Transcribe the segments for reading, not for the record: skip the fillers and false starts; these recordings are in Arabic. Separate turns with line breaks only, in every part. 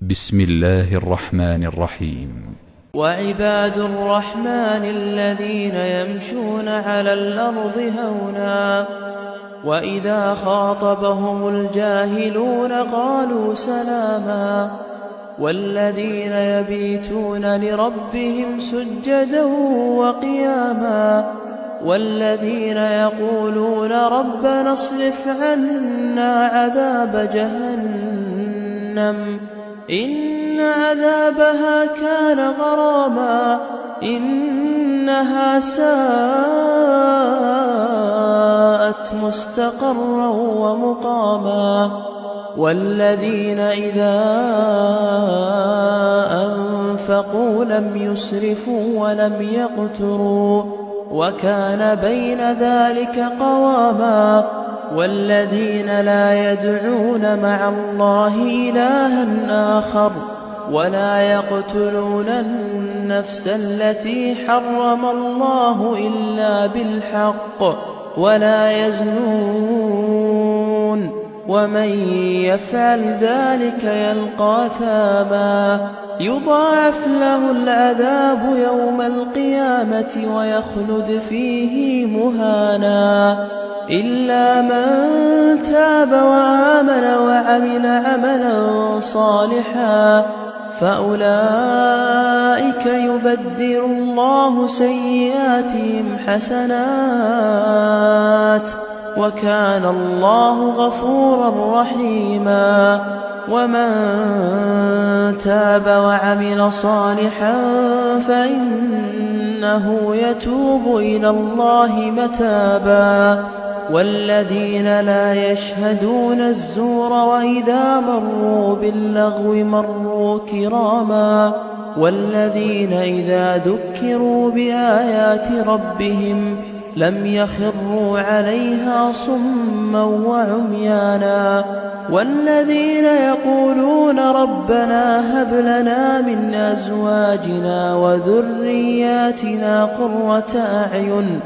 بسم الله الرحمن الرحيم.
وعباد الرحمن الذين يمشون على الأرض هونا وإذا خاطبهم الجاهلون قالوا سلاما والذين يبيتون لربهم سجدا وقياما والذين يقولون ربنا اصرف عنا عذاب جهنم إن عذابها كان غراما إنها ساءت مستقرا ومقاما والذين إذا أنفقوا لم يسرفوا ولم يقتروا وكان بين ذلك قواما والذين لا يدعون مع الله إلها آخر ولا يقتلون النفس التي حرم الله إلا بالحق ولا يزنون ومن يفعل ذلك يلقى ثاما يضاعف له العذاب يوم القيامة ويخلد فيه مهانا إلا من تاب وآمن وعمل عملا صالحا فأولئك يبدل الله سيئاتهم حسنات وكان الله غفورا رحيما ومن تاب وعمل صالحا فإنه يتوب إلى الله متابا والذين لا يشهدون الزور وإذا مروا باللغو مروا كراما والذين إذا ذكروا بآيات ربهم لم يخروا عليها صما وعميانا والذين يقولون ربنا هب لنا من أزواجنا وذرياتنا قرة أعين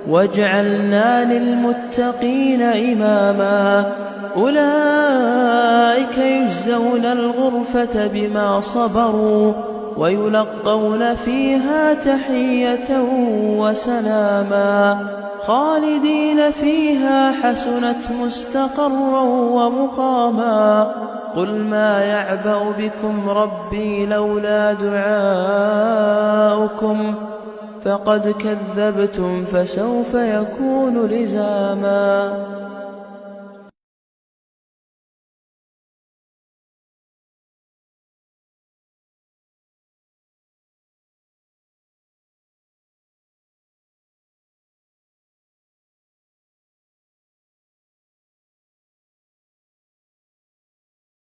واجعلنا للمتقين إماما أولئك يجزون الغرفة بما صبروا ويلقون فيها تحية وسلاما خالدين فيها حسنت مستقرا ومقاما قل ما يعبأ بكم ربي لولا دعاؤكم فقد كذبتم فسوف يكون لزاما